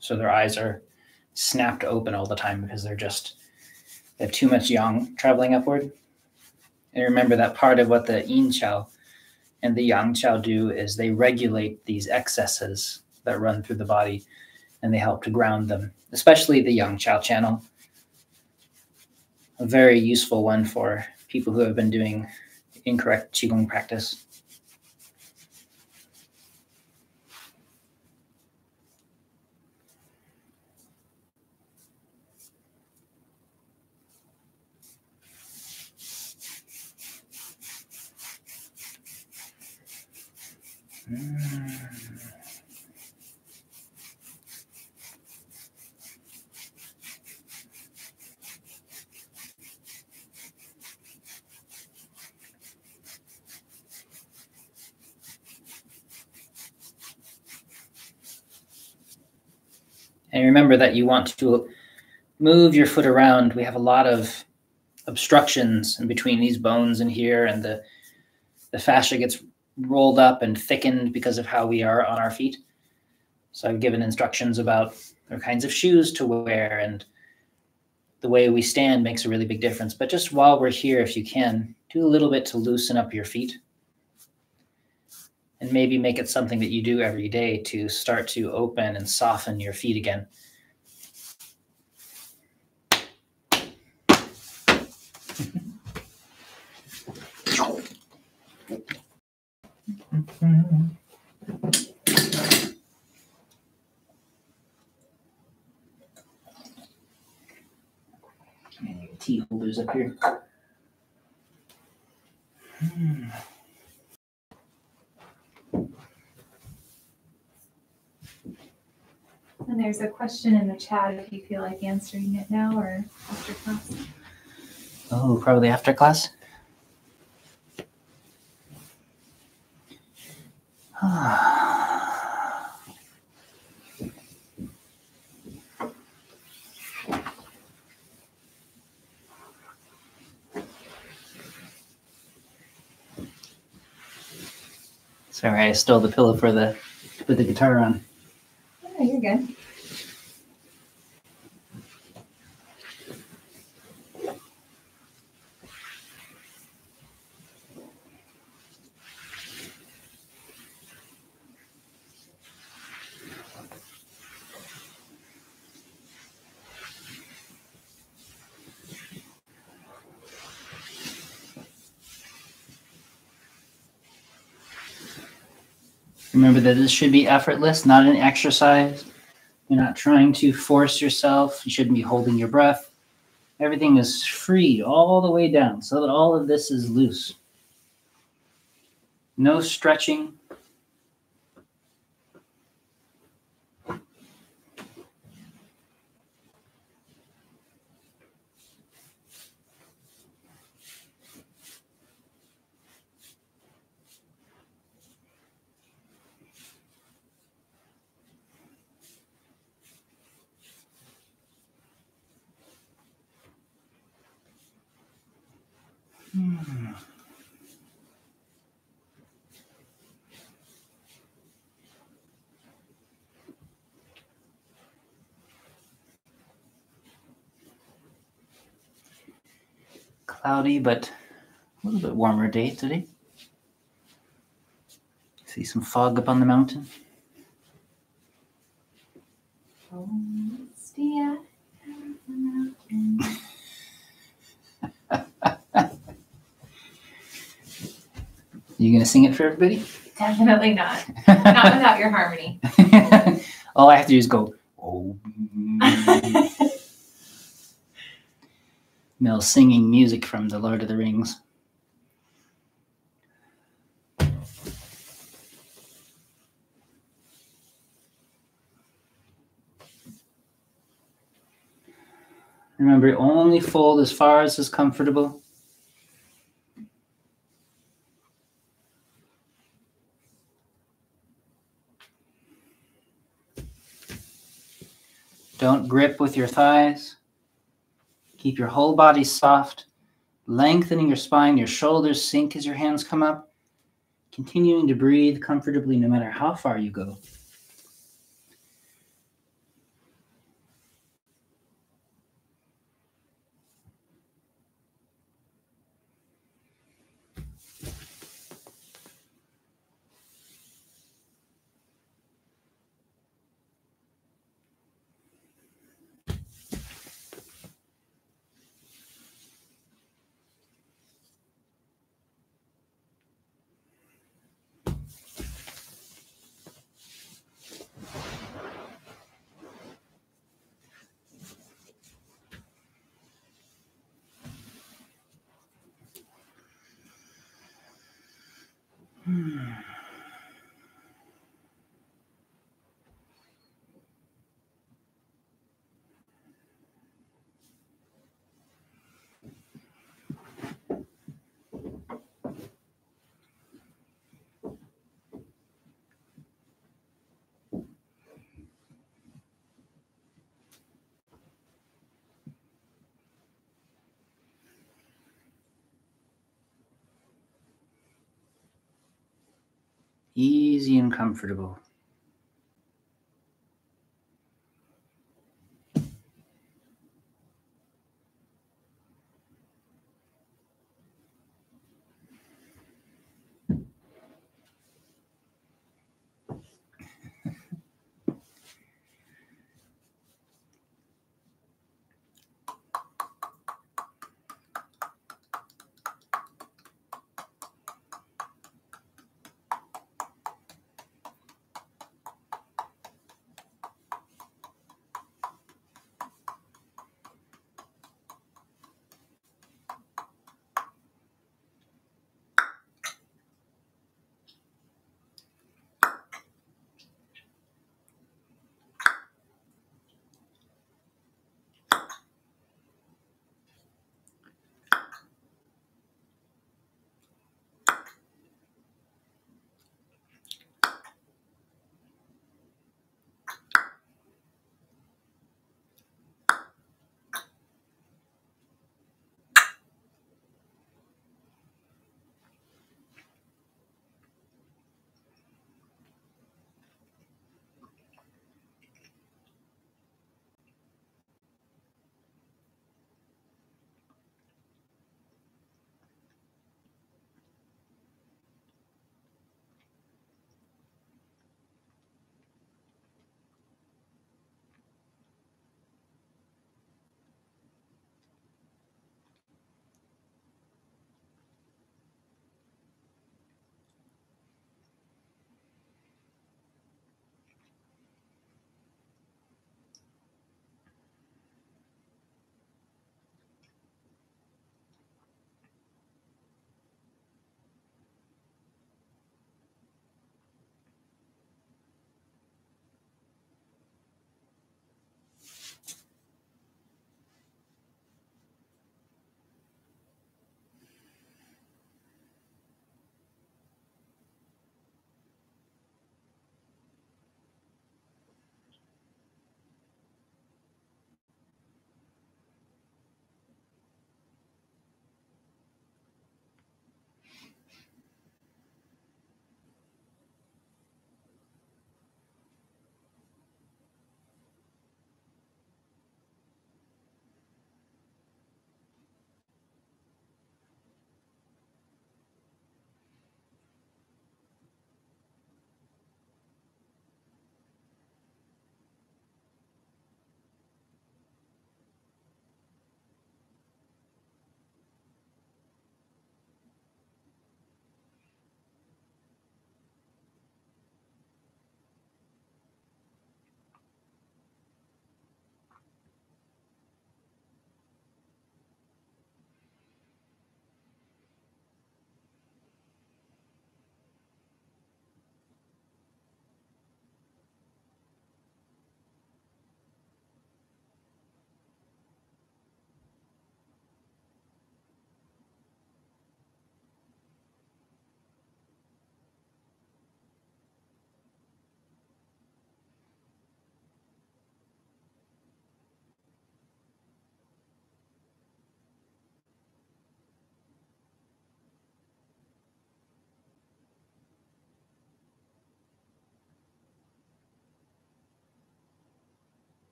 So their eyes are snapped open all the time because they have too much yang traveling upward. And remember that part of what the yin qiao and the yang qiao do is they regulate these excesses that run through the body, and they help to ground them, especially the yang qiao channel. A very useful one for people who have been doing incorrect Qigong practice. And remember that you want to move your foot around. We have a lot of obstructions in between these bones in here, and the fascia gets rolled up and thickened because of how we are on our feet. So I've given instructions about the kinds of shoes to wear, and the way we stand makes a really big difference. But just while we're here, if you can, do a little bit to loosen up your feet. And maybe make it something that you do every day to start to open and soften your feet again. And your tea holders up here. And there's a question in the chat if you feel like answering it now or after class. Oh, probably after class. Sorry, I stole the pillow to put the guitar on. Oh, you're good. Remember that this should be effortless, not an exercise. You're not trying to force yourself. You shouldn't be holding your breath. Everything is free all the way down so that all of this is loose. No stretching. Cloudy, but a little bit warmer day today. See some fog up on the mountain. Oh, stay at the mountain. You gonna sing it for everybody? Definitely not. Not without your harmony. All I have to do is go, oh. Mel singing music from The Lord of the Rings. Remember, only fold as far as is comfortable. Don't grip with your thighs. Keep your whole body soft, lengthening your spine. Your shoulders sink as your hands come up. Continuing to breathe comfortably no matter how far you go. Easy and comfortable.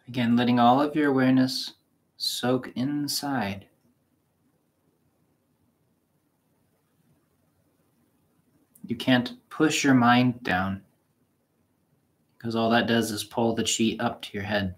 Again, letting all of your awareness soak inside. You can't push your mind down, because all that does is pull the chi up to your head.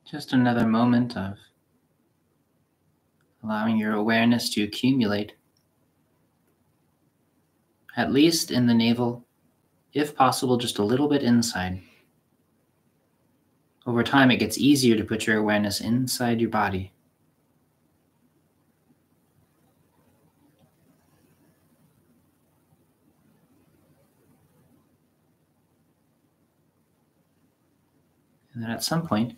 Just another moment of allowing your awareness to accumulate, at least in the navel, if possible, just a little bit inside. Over time, it gets easier to put your awareness inside your body. And then at some point,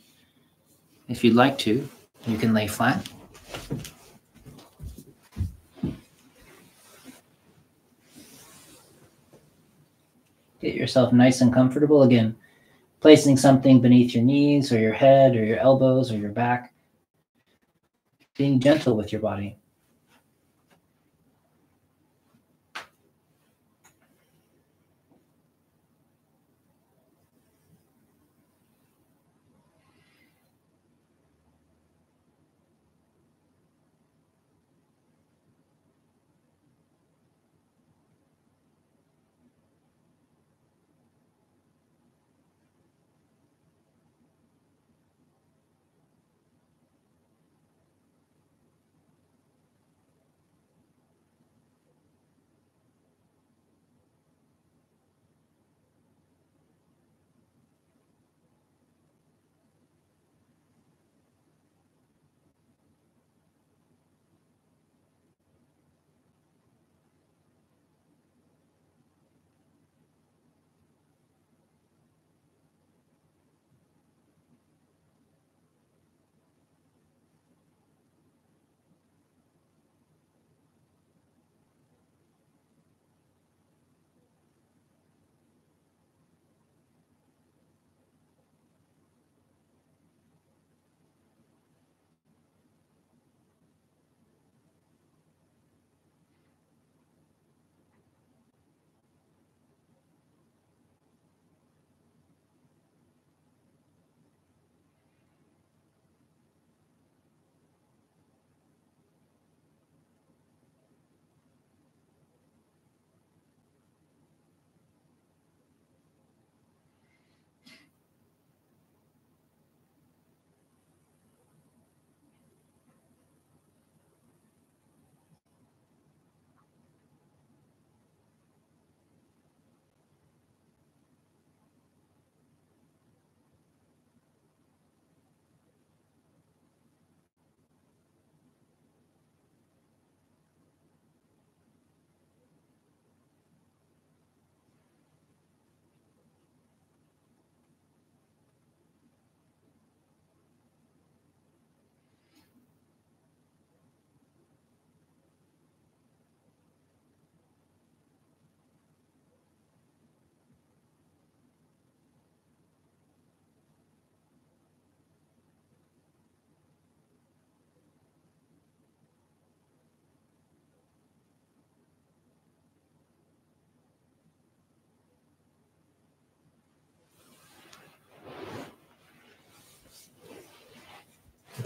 if you'd like to, you can lay flat. Get yourself nice and comfortable. Again, placing something beneath your knees or your head or your elbows or your back. Being gentle with your body.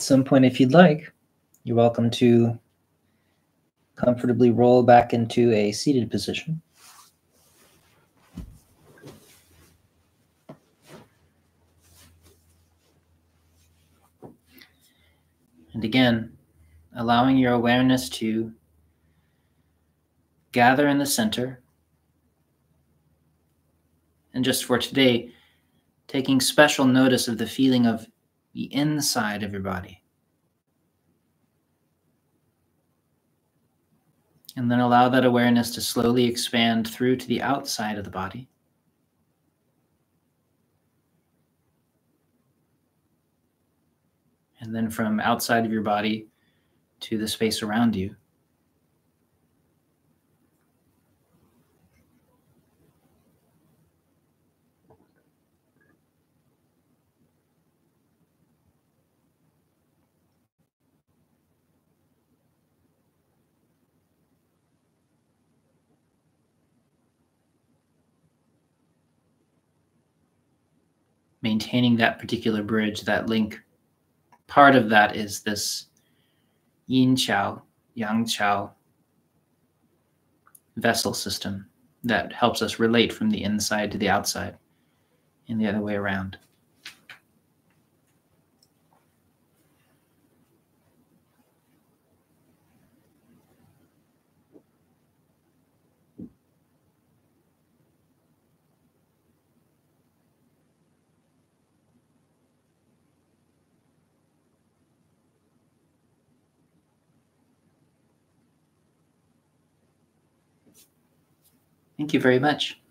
some point, if you'd like, you're welcome to comfortably roll back into a seated position. And again, allowing your awareness to gather in the center. And just for today, taking special notice of the feeling of the inside of your body. And then allow that awareness to slowly expand through to the outside of the body. And then from outside of your body to the space around you. Maintaining that particular bridge, that link. Part of that is this yin chao, yang chao vessel system that helps us relate from the inside to the outside and the other way around. Thank you very much.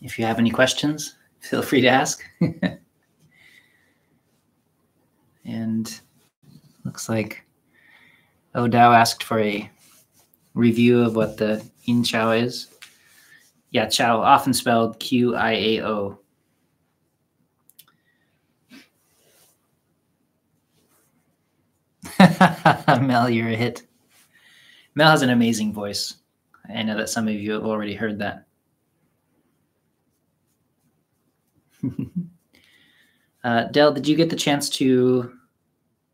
If you have any questions, feel free to ask. And looks like Odao asked for a review of what the yin chao is. Yeah, chao, often spelled Qiao. Mel, you're a hit. Mel has an amazing voice. I know that some of you have already heard that. Del, did you get the chance to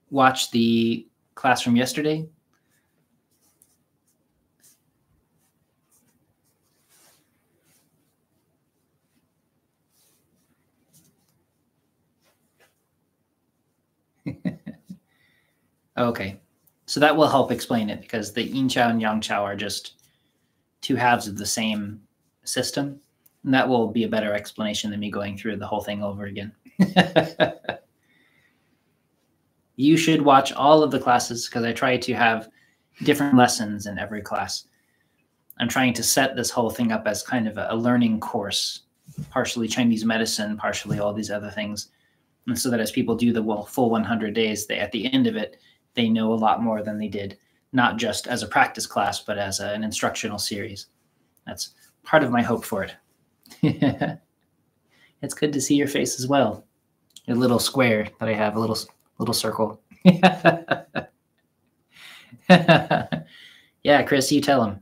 watch the class from yesterday? Okay, so that will help explain it, because the yin chao and yang chao are just two halves of the same system. And that will be a better explanation than me going through the whole thing over again. You should watch all of the classes, because I try to have different lessons in every class. I'm trying to set this whole thing up as kind of a learning course, partially Chinese medicine, partially all these other things. And so that as people do the full 100 days, at the end of it, they know a lot more than they did, not just as a practice class, but as an instructional series. That's part of my hope for it. It's good to see your face as well. A little square that I have, a little circle. Yeah, Chris, you tell him.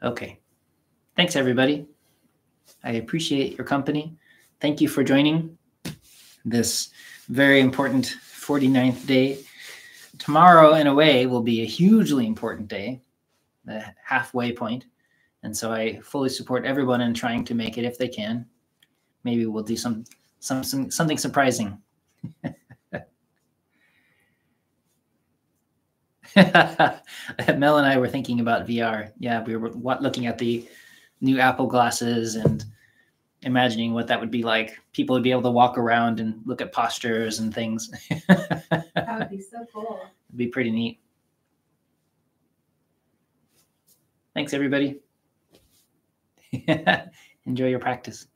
Okay. Thanks, everybody. I appreciate your company. Thank you for joining this very important 49th day. Tomorrow, in a way, will be a hugely important day, the halfway point. And so I fully support everyone in trying to make it if they can. Maybe we'll do something surprising. Mel and I were thinking about VR. Yeah, we were looking at the new Apple glasses and imagining what that would be like. People would be able to walk around and look at postures and things. That would be so cool. It'd be pretty neat. Thanks, everybody. Enjoy your practice.